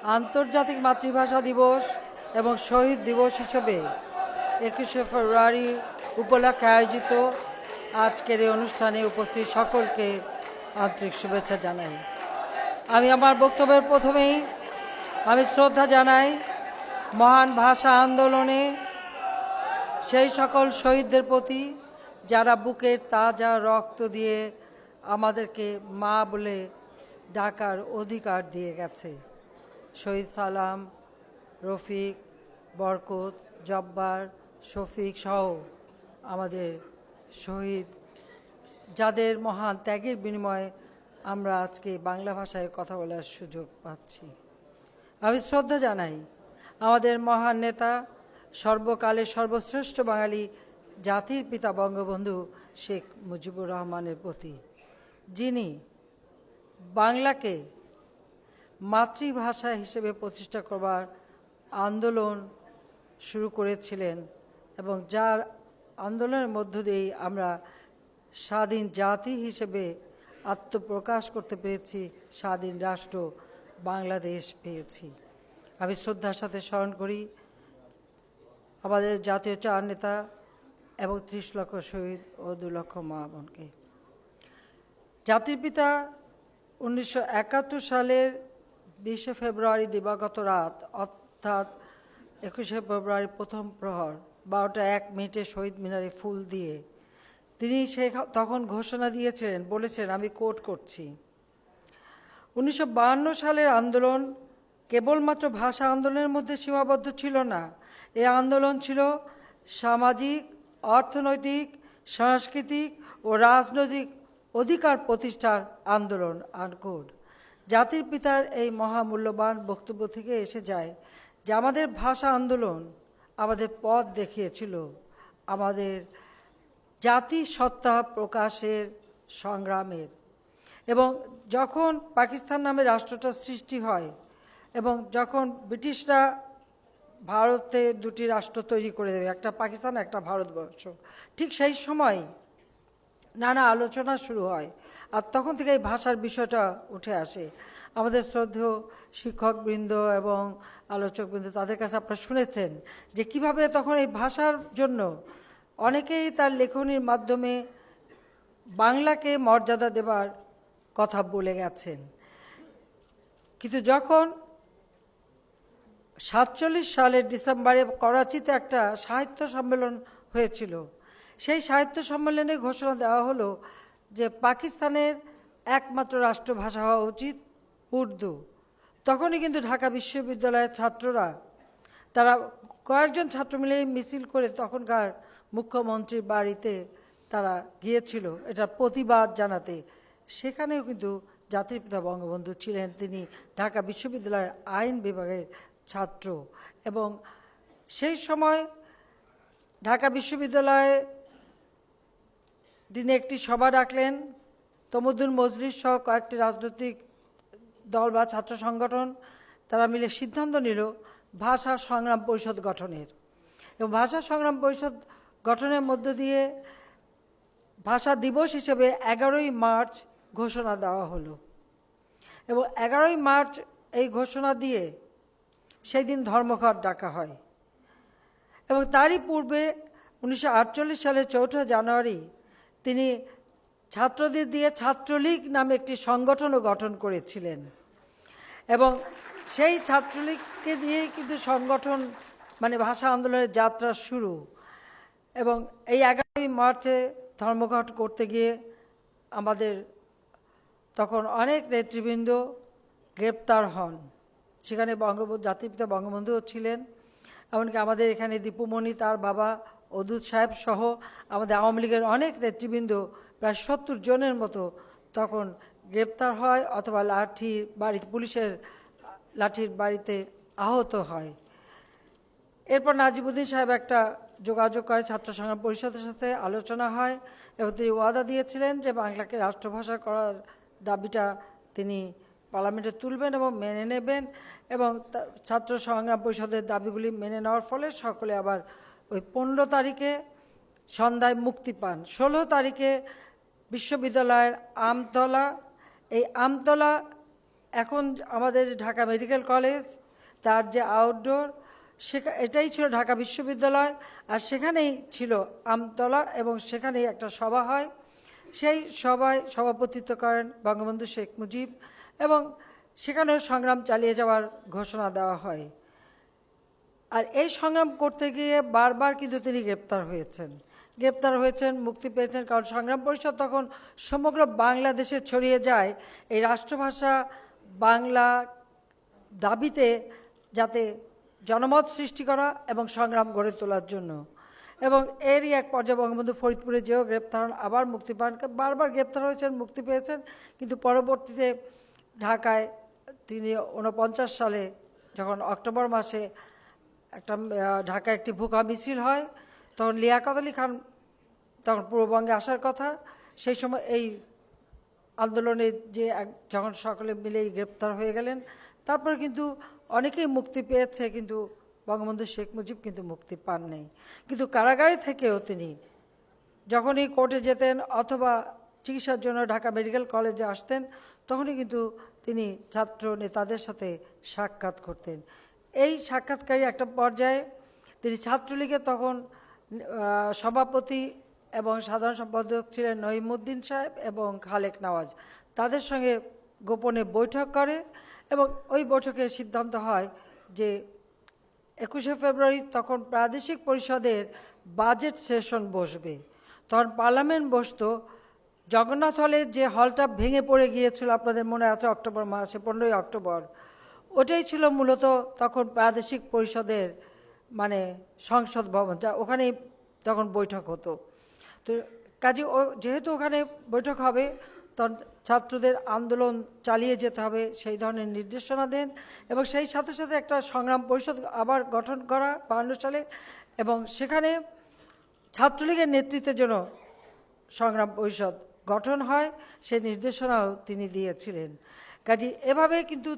আন্তর্জাতিক মাতৃভাষা দিবস এবং শহীদ দিবস হিসেবে 21শে ফেব্রুয়ারি উপলক্ষে আয়োজিত আজকের এই অনুষ্ঠানে উপস্থিত সকলকে আন্তরিক শুভেচ্ছা জানাই। আমি আমার বক্তব্যের প্রথমেই আমি শ্রদ্ধা জানাই মহান ভাষা আন্দোলনে সেই সকল শহীদদের প্রতি যারা বুকের তাজা রক্ত দিয়ে আমাদেরকে মা বলে ডাকার অধিকার দিয়ে গেছে। শহীদ সালাম, রফিক, বরকত, জব্বার, শফিক সহ আমাদের শহীদ, যাদের মহান ত্যাগের বিনিময়ে আমরা আজকে বাংলা ভাষায় কথা বলার সুযোগ পাচ্ছি। আমি শ্রদ্ধা জানাই আমাদের মহান নেতা, সর্বকালের সর্বশ্রেষ্ঠ বাঙালি জাতির পিতা বঙ্গবন্ধু শেখ মুজিবুর রহমানের প্রতি, যিনি বাংলাকে মাতৃভাষা হিসেবে প্রতিষ্ঠা করবার আন্দোলন শুরু করেছিলেন এবং যার আন্দোলনের মধ্য দিয়েই আমরা স্বাধীন জাতি হিসেবে আত্মপ্রকাশ করতে পেরেছি, স্বাধীন রাষ্ট্র বাংলাদেশ পেয়েছি। আমি শ্রদ্ধার সাথে স্মরণ করি আমাদের জাতীয় চার নেতা এবং 30 লক্ষ শহীদ ও 2 লক্ষ মা বোনকে। জাতির পিতা 1971 সালের 20শে ফেব্রুয়ারি দিবাগত রাত, অর্থাৎ 21শে ফেব্রুয়ারি প্রথম প্রহর 12টা 1 মিনিটে শহীদ মিনারে ফুল দিয়ে তিনি তখন ঘোষণা দিয়েছিলেন, বলেছেন, আমি কোট করছি, 1952 সালের আন্দোলন কেবলমাত্র ভাষা আন্দোলনের মধ্যে সীমাবদ্ধ ছিল না। এই আন্দোলন ছিল সামাজিক, অর্থনৈতিক, সাংস্কৃতিক ও রাজনৈতিক অধিকার প্রতিষ্ঠার আন্দোলন। আনকোট। জাতির পিতার এই মহামূল্যবান বক্তব্য থেকে এসে যায় যে আমাদের ভাষা আন্দোলন আমাদের পথ দেখিয়েছিল আমাদের জাতি সত্তা প্রকাশের সংগ্রামের। এবং যখন পাকিস্তান নামে রাষ্ট্রটা সৃষ্টি হয় এবং যখন ব্রিটিশরা ভারতে 2টি রাষ্ট্র তৈরি করে দেবে, একটা পাকিস্তান, একটা ভারতবর্ষ, ঠিক সেই সময় নানা আলোচনা শুরু হয় আর তখন থেকে এই ভাষার বিষয়টা উঠে আসে। আমাদের শ্রদ্ধেয় শিক্ষকবৃন্দ এবং আলোচকবৃন্দ, তাদের কাছে আপনারা শুনেছেন যে কিভাবে তখন এই ভাষার জন্য অনেকেই তার লেখনীর মাধ্যমে বাংলাকে মর্যাদা দেবার কথা বলে গেছেন। কিন্তু যখন 47 সালের ডিসেম্বরে করাচিতে একটা সাহিত্য সম্মেলন হয়েছিল, সেই সাহিত্য সম্মেলনে ঘোষণা দেওয়া হলো যে পাকিস্তানের একমাত্র রাষ্ট্রভাষা হওয়া উচিত উর্দু। তখনই কিন্তু ঢাকা বিশ্ববিদ্যালয়ের ছাত্ররা, তারা কয়েকজন ছাত্র মিলে মিছিল করে তখনকার মুখ্যমন্ত্রীর বাড়িতে তারা গিয়েছিল এটা প্রতিবাদ জানাতে। সেখানেও কিন্তু জাতির পিতা বঙ্গবন্ধু ছিলেন। তিনি ঢাকা বিশ্ববিদ্যালয়ের আইন বিভাগের ছাত্র এবং সেই সময় ঢাকা বিশ্ববিদ্যালয়ে তিনি একটি সভা ডাকলেন। তমুদ্দুন মজলিস সহ কয়েকটি রাজনৈতিক দল বা ছাত্র সংগঠন তারা মিলে সিদ্ধান্ত নিল ভাষা সংগ্রাম পরিষদ গঠনের। এবং ভাষা সংগ্রাম পরিষদ গঠনের মধ্য দিয়ে ভাষা দিবস হিসেবে 11ই মার্চ ঘোষণা দেওয়া হলো। এবং 11ই মার্চ এই ঘোষণা দিয়ে সেই দিন ধর্মঘট ডাকা হয়। এবং তারই পূর্বে 1948 সালের 4 জানুয়ারি তিনি ছাত্রদের দিয়ে ছাত্রলীগ নামে একটি সংগঠনও গঠন করেছিলেন। এবং সেই ছাত্রলীগকে দিয়েই কিন্তু সংগঠন মানে ভাষা আন্দোলনের যাত্রা শুরু। এবং এই 11ই মার্চে ধর্মঘট করতে গিয়ে আমাদের তখন অনেক নেতৃবৃন্দ গ্রেপ্তার হন। সেখানে জাতির পিতা বঙ্গবন্ধুও ছিলেন। এমনকি আমাদের এখানে দীপুমণি, তার বাবা, অদূত সাহেব সহ আমাদের আওয়ামী লীগের অনেক নেতৃবৃন্দ, প্রায় 70 জনের মতো তখন গ্রেপ্তার হয় অথবা পুলিশের লাঠির বাড়িতে আহত হয়। এরপর নাজিবুদ্দিন সাহেব একটা যোগাযোগ করে ছাত্র সংগ্রাম পরিষদের সাথে, আলোচনা হয় এবং তিনি ওয়াদা দিয়েছিলেন যে বাংলাকে রাষ্ট্রভাষা করার দাবিটা তিনি পার্লামেন্টে তুলবেন এবং মেনে নেবেন। এবং ছাত্র সংগ্রাম পরিষদের দাবিগুলি মেনে নেওয়ার ফলে সকলে আবার ওই 15 তারিখে সন্ধ্যায় মুক্তি পান। 16 তারিখে বিশ্ববিদ্যালয়ের আমতলা, এই আমতলা এখন আমাদের ঢাকা মেডিকেল কলেজ, তার যে আউটডোর, এটাই ছিল ঢাকা বিশ্ববিদ্যালয়, আর সেখানেই ছিল আমতলা, এবং সেখানেই একটা সভা হয়। সেই সভায় সভাপতিত্ব করেন বঙ্গবন্ধু শেখ মুজিব, এবং সেখানেও সংগ্রাম চালিয়ে যাওয়ার ঘোষণা দেওয়া হয়। আর এই সংগ্রাম করতে গিয়ে বারবার কিন্তু তিনি গ্রেপ্তার হয়েছেন, মুক্তি পেয়েছেন। কারণ সংগ্রাম পরিষদ তখন সমগ্র বাংলাদেশে ছড়িয়ে যায় এই রাষ্ট্রভাষা বাংলা দাবিতে, যাতে জনমত সৃষ্টি করা এবং সংগ্রাম গড়ে তোলার জন্য। এবং এরই এক পর্যায়ে বঙ্গবন্ধু ফরিদপুরে যেও গ্রেপ্তার হন, আবার মুক্তি পান। বারবার গ্রেপ্তার হয়েছেন, মুক্তি পেয়েছেন, কিন্তু পরবর্তীতে ঢাকায় তিনি 49 সালে যখন অক্টোবর মাসে ঢাকায় একটি ভুকা মিছিল হয়, তখন লিয়াকত আলী খান তখন পূর্ববঙ্গে আসার কথা। সেই সময় এই আন্দোলনে যে যখন সকলে মিলেই গ্রেপ্তার হয়ে গেলেন, তারপর কিন্তু অনেকেই মুক্তি পেয়েছে, কিন্তু বঙ্গবন্ধু শেখ মুজিব কিন্তু মুক্তি পান নাই। কিন্তু কারাগারে থেকেও তিনি যখনই কোর্টে যেতেন অথবা চিকিৎসার জন্য ঢাকা মেডিকেল কলেজে আসতেন, তখনই কিন্তু তিনি ছাত্র নেতাদের সাথে সাক্ষাৎ করতেন। এই সাক্ষাৎকারী একটা পর্যায়ে তিনি ছাত্রলীগের তখন সভাপতি এবং সাধারণ সম্পাদক ছিলেন নঈমুদ্দিন সাহেব এবং খালেক নওয়াজ, তাদের সঙ্গে গোপনে বৈঠক করে, এবং ওই বৈঠকে সিদ্ধান্ত হয় যে 21শে ফেব্রুয়ারি তখন প্রাদেশিক পরিষদের বাজেট সেশন বসবে। তখন পার্লামেন্ট বসতো জগন্নাথ হলের যে হলটা ভেঙে পড়ে গিয়েছিল, আপনাদের মনে আছে, অক্টোবর মাসে 15ই অক্টোবর, ওটাই ছিল মূলত তখন প্রাদেশিক পরিষদের মানে সংসদ ভবন, যা ওখানেই তখন বৈঠক হতো। তো কাজে যেহেতু ওখানে বৈঠক হবে, তখন ছাত্রদের আন্দোলন চালিয়ে যেতে হবে সেই ধরনের নির্দেশনা দেন, এবং সেই সাথে সাথে একটা সংগ্রাম পরিষদ আবার গঠন করা 52 সালে, এবং সেখানে ছাত্রলীগের নেতৃত্বের জন্য সংগ্রাম পরিষদ গঠন হয়, সেই নির্দেশনাও তিনি দিয়েছিলেন। কাজে এভাবে কিন্তু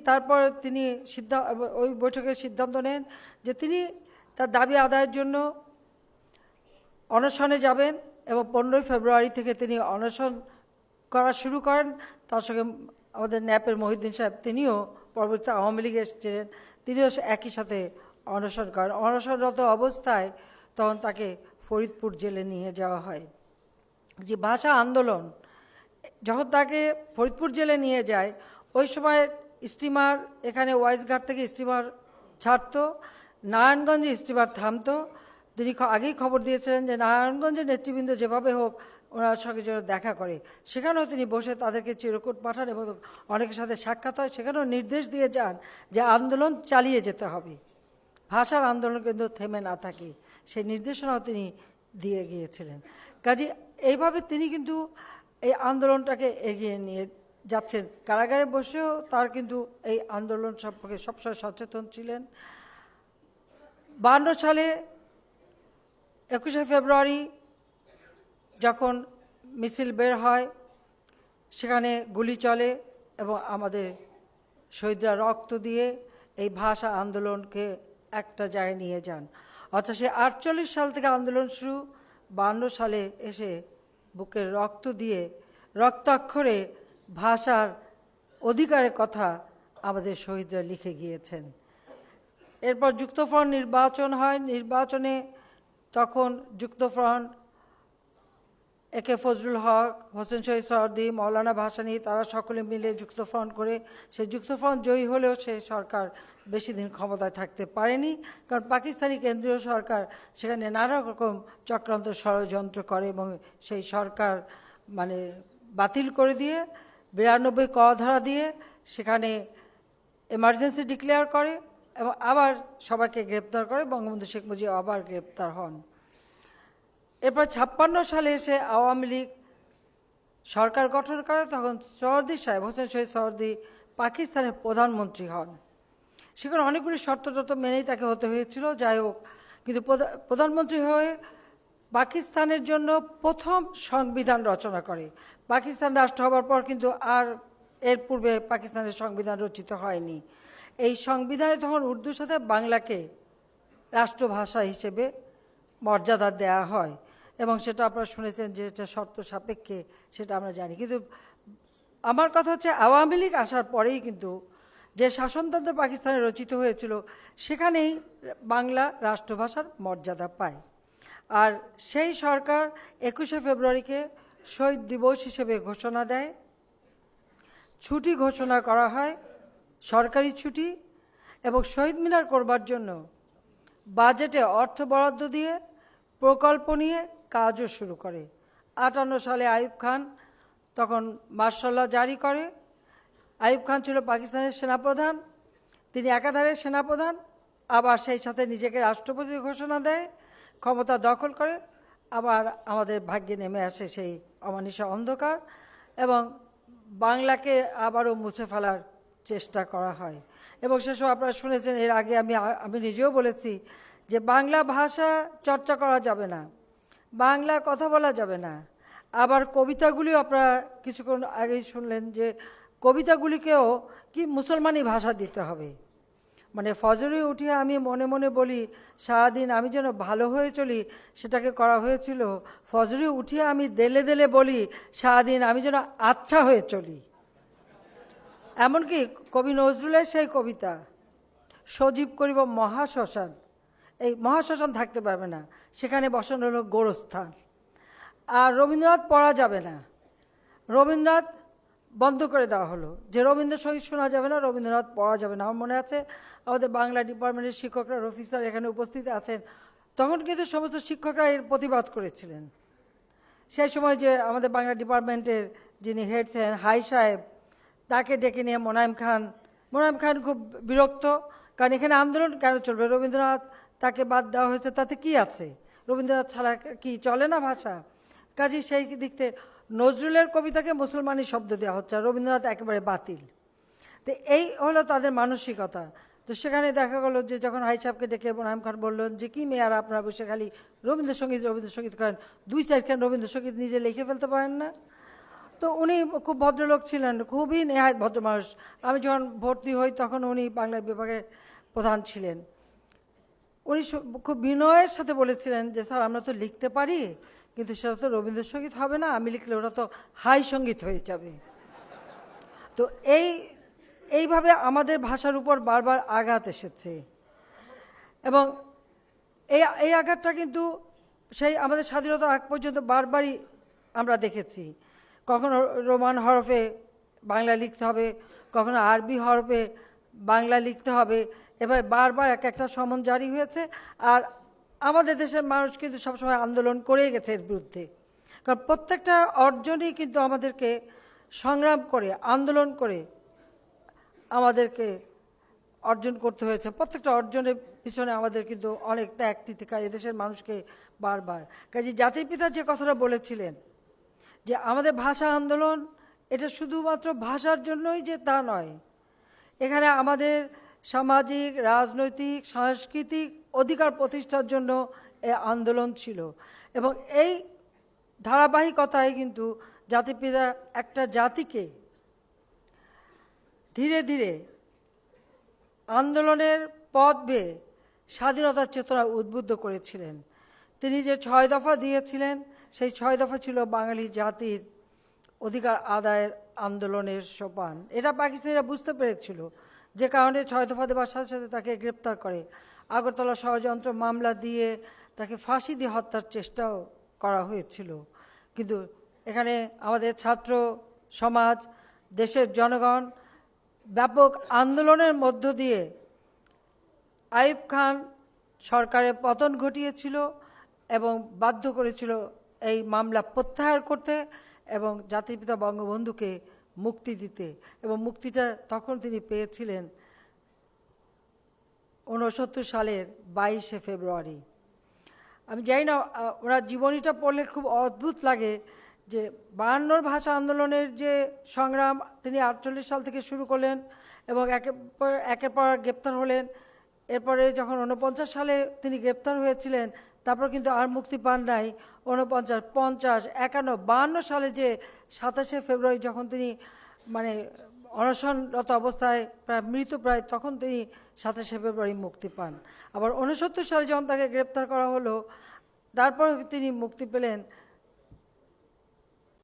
তারপর তিনি ওই বৈঠকে সিদ্ধান্ত নেন যে তিনি তার দাবি আদায়ের জন্য অনশনে যাবেন, এবং 15ই ফেব্রুয়ারি থেকে তিনি অনশন করা শুরু করেন। তার সঙ্গে আমাদের ন্যাপের মহিউদ্দিন সাহেব, তিনিও পরবর্তীতে আওয়ামী লীগে এসেছিলেন, তিনিও একই সাথে অনশন করেন। অনশনরত অবস্থায় তখন তাকে ফরিদপুর জেলে নিয়ে যাওয়া হয়। যে ভাষা আন্দোলন যখন তাকে ফরিদপুর জেলে নিয়ে যায়, ওই সময় স্টিমার এখানে ওয়াইজঘাট থেকে স্টিমার ছাড়তো, নারায়ণগঞ্জে স্টিমার থামতো। তিনি আগেই খবর দিয়েছিলেন যে নারায়ণগঞ্জের নেতৃবৃন্দ যেভাবে হোক ওনার সঙ্গে যেন দেখা করে, সেখানেও তিনি বসে তাদেরকে চিরকুট পাঠান এবং অনেকের সাথে সাক্ষাৎ হয়। সেখানেও নির্দেশ দিয়ে যান যে আন্দোলন চালিয়ে যেতে হবে, ভাষার আন্দোলন কিন্তু থেমে না থাকে, সেই নির্দেশনাও তিনি দিয়ে গিয়েছিলেন। কাজে এইভাবে তিনি কিন্তু এই আন্দোলনটাকে এগিয়ে নিয়ে যাচ্ছেন। কারাগারে বসেও তার কিন্তু এই আন্দোলন সম্পর্কে সবসময় সচেতন ছিলেন। 52 সালে 21শে ফেব্রুয়ারি যখন মিছিল বের হয়, সেখানে গুলি চলে এবং আমাদের শহীদরা রক্ত দিয়ে এই ভাষা আন্দোলনকে একটা জায়গায় নিয়ে যান। অর্থাৎ সে 48 সাল থেকে আন্দোলন শুরু, 52 সালে এসে বুকের রক্ত দিয়ে রক্তাক্ষরে ভাষার অধিকারের কথা আমাদের শহীদরা লিখে গিয়েছেন। এরপর যুক্তফ্রন্ট নির্বাচন হয়। নির্বাচনে তখন যুক্তফ্রন্ট একে ফজলুল হক, হোসেন শহীদ সোহরাওয়ার্দী, মৌলানা ভাসানী, তারা সকলে মিলে যুক্তফ্রন্ট করে সেই যুক্তফ্রন্ট জয়ী হলেও সেই সরকার বেশি দিন ক্ষমতায় থাকতে পারেনি, কারণ পাকিস্তানি কেন্দ্রীয় সরকার সেখানে নানা রকম চক্রান্ত ষড়যন্ত্র করে এবং সেই সরকার মানে বাতিল করে দিয়ে 92 ক ধারা দিয়ে সেখানে এমার্জেন্সি ডিক্লেয়ার করে এবং আবার সবাইকে গ্রেপ্তার করে। বঙ্গবন্ধু শেখ মুজিব আবার গ্রেপ্তার হন। এরপর 56 সালে এসে আওয়ামী লীগ সরকার গঠন করে, তখন সোহরাওয়ার্দী সাহেব, হোসেন শহীদ সোহরাওয়ার্দী পাকিস্তানের প্রধানমন্ত্রী হন। সেখানে অনেকগুলি শর্ত মেনেই তাকে হতে হয়েছিল, যাই হোক, কিন্তু প্রধানমন্ত্রী হয়ে পাকিস্তানের জন্য প্রথম সংবিধান রচনা করে। পাকিস্তান রাষ্ট্র হবার পর কিন্তু আর এর পূর্বে পাকিস্তানের সংবিধান রচিত হয়নি। এই সংবিধানে তখন উর্দুর সাথে বাংলাকে রাষ্ট্রভাষা হিসেবে মর্যাদা দেয়া হয়, এবং সেটা আপনারা শুনেছেন যে এটা শর্ত সাপেক্ষে, সেটা আমরা জানি। কিন্তু আমার কথা হচ্ছে আওয়ামী লীগ আসার পরেই কিন্তু যে শাসনতন্ত্র পাকিস্তানে রচিত হয়েছিল সেখানেই বাংলা রাষ্ট্রভাষার মর্যাদা পায়। আর সেই সরকার 21শে ফেব্রুয়ারিকে শহীদ দিবস হিসেবে ঘোষণা দেয়, ছুটি ঘোষণা করা হয়, সরকারি ছুটি, এবং শহীদ মিনার করবার জন্য বাজেটে অর্থ বরাদ্দ দিয়ে প্রকল্প নিয়ে কাজও শুরু করে। 58 সালে আইয়ুব খান তখন মার্শাল ল জারি করে। আইয়ুব খান ছিল পাকিস্তানের সেনাপ্রধান, তিনি একাধারে সেনাপ্রধান, আবার সেই সাথে নিজেকে রাষ্ট্রপতি ঘোষণা দেয়, ক্ষমতা দখল করে, আবার আমাদের ভাগ্যে নেমে আসে সেই অমানিসা অন্ধকার এবং বাংলাকে আবারও মুছে ফেলার চেষ্টা করা হয়। এবং সেসব আপনারা শুনেছেন, এর আগে আমি নিজেও বলেছি যে বাংলা ভাষা চর্চা করা যাবে না, বাংলা কথা বলা যাবে না। আবার কবিতাগুলিও আপনারা কিছুক্ষণ আগেই শুনলেন যে কবিতাগুলিকেও কি মুসলমানি ভাষা দিতে হবে। মানে ফজরে উঠিয়ে আমি মনে মনে বলি সারাদিন আমি যেন ভালো হয়ে চলি, সেটাকে করা হয়েছিল ফজরে উঠিয়ে আমি দেলে দেলে বলি সারাদিন আমি যেন আচ্ছা হয়ে চলি। এমনকি কবি নজরুলের সেই কবিতা সজীব করিব মহাশ্মশান, এই মহাশ্মশান থাকতে পারবে না, সেখানে বসানো হলো গোরস্থান। আর রবীন্দ্রনাথ পড়া যাবে না, রবীন্দ্রনাথ বন্ধ করে দেওয়া হলো, যে রবীন্দ্রসঙ্গীত শোনা যাবে না, রবীন্দ্রনাথ পড়া যাবে না। আমার মনে আছে আমাদের বাংলা ডিপার্টমেন্টের শিক্ষকরা, রফিক স্যার এখানে উপস্থিত আছেন, তখন কিন্তু সমস্ত শিক্ষকরা এর প্রতিবাদ করেছিলেন। সেই সময় যে আমাদের বাংলা ডিপার্টমেন্টের যিনি হেড ছিলেন হাই সাহেব, তাকে ডেকে নিয়ে মোনায়েম খান খুব বিরক্ত, কারণ এখানে আন্দোলন কেন চলবে, রবীন্দ্রনাথ তাকে বাদ দেওয়া হয়েছে, তাতে কি আছে, রবীন্দ্রনাথ ছাড়া কি চলে না ভাষা। কাজেই সেই দিক থেকে নজরুলের কবিতাকে মুসলমানি শব্দ দেওয়া হচ্ছে, আর রবীন্দ্রনাথ একেবারে বাতিল। তো এই হলো তাদের মানসিকতা। তো সেখানে দেখা গেল যে যখন হাই সাহেবকে ডেকে মোনায়েম খান বললেন যে কি মেয়ারা আপনারা বসে খালি রবীন্দ্রসঙ্গীত করেন, 2-4 রবীন্দ্রসঙ্গীত নিজে লিখে ফেলতে পারেন না। তো উনি খুব ভদ্রলোক ছিলেন, খুবই নেহায়েত ভদ্র মানুষ। আমি যখন ভর্তি হই তখন উনি বাংলা বিভাগের প্রধান ছিলেন। উনি খুব বিনয়ের সাথে বলেছিলেন যে স্যার আমরা তো লিখতে পারি, কিন্তু সেটা তো রবীন্দ্রসঙ্গীত হবে না, আমি লিখলে ওটা তো হাই সঙ্গীত হয়ে যাবে। তো এইভাবে আমাদের ভাষার উপর বারবার আঘাত এসেছে এবং এই আঘাতটা কিন্তু সেই আমাদের স্বাধীনতার আগ পর্যন্ত বারবারই আমরা দেখেছি। কখনো রোমান হরফে বাংলা লিখতে হবে, কখনো আরবি হরফে বাংলা লিখতে হবে, এবার বারবার একটা সমন জারি হয়েছে। আর আমাদের দেশের মানুষ কিন্তু সবসময় আন্দোলন করেই গেছে এর বিরুদ্ধে, কারণ প্রত্যেকটা অর্জনই কিন্তু আমাদেরকে সংগ্রাম করে আন্দোলন করে আমাদেরকে অর্জন করতে হয়েছে। প্রত্যেকটা অর্জনের পিছনে আমাদের কিন্তু অনেক ত্যাগ তিতিক্ষা এদেশের মানুষকে বারবার। কাজে জাতির পিতা যে কথাটা বলেছিলেন যে আমাদের ভাষা আন্দোলন এটা শুধুমাত্র ভাষার জন্যই যে তা নয়, এখানে আমাদের সামাজিক, রাজনৈতিক, সাংস্কৃতিক অধিকার প্রতিষ্ঠার জন্য এই আন্দোলন ছিল। এবং এই ধারাবাহিকতায় কিন্তু জাতির পিতা একটা জাতিকে ধীরে ধীরে আন্দোলনের পথ বেয়ে স্বাধীনতার চেতনা উদ্বুদ্ধ করেছিলেন। তিনি যে 6 দফা দিয়েছিলেন, সেই 6 দফা ছিল বাঙালি জাতির অধিকার আদায়ের আন্দোলনের সোপান। এটা পাকিস্তানিরা বুঝতে পেরেছিল, যে কারণে 6 দফা দেওয়ার সাথে সাথে তাকে গ্রেপ্তার করে, আগরতলা ষড়যন্ত্র মামলা দিয়ে তাকে ফাঁসি দিয়ে হত্যার চেষ্টাও করা হয়েছিল। কিন্তু এখানে আমাদের ছাত্র সমাজ, দেশের জনগণ ব্যাপক আন্দোলনের মধ্য দিয়ে আইয়ুব খান সরকারের পতন ঘটিয়েছিল এবং বাধ্য করেছিল এই মামলা প্রত্যাহার করতে এবং জাতির পিতা বঙ্গবন্ধুকে মুক্তি দিতে। এবং মুক্তিটা তখন তিনি পেয়েছিলেন 69 সালের 22শে ফেব্রুয়ারি। আমি জানি না, ওনার জীবনীটা পড়লে খুব অদ্ভুত লাগে যে 52 ভাষা আন্দোলনের যে সংগ্রাম তিনি 48 সাল থেকে শুরু করলেন এবং একের পর গ্রেপ্তার হলেন। এরপরে যখন 49 সালে তিনি গ্রেপ্তার হয়েছিলেন, তারপর কিন্তু আর মুক্তি পান নাই। 49, 50, 51, 52 সালে যে 27শে ফেব্রুয়ারি যখন তিনি মানে অনশনরত অবস্থায় মৃতপ্রায়, তখন তিনি 27শে ফেব্রুয়ারি মুক্তি পান। আবার 69 সালে যখন তাকে গ্রেপ্তার করা হলো, তারপর তিনি মুক্তি পেলেন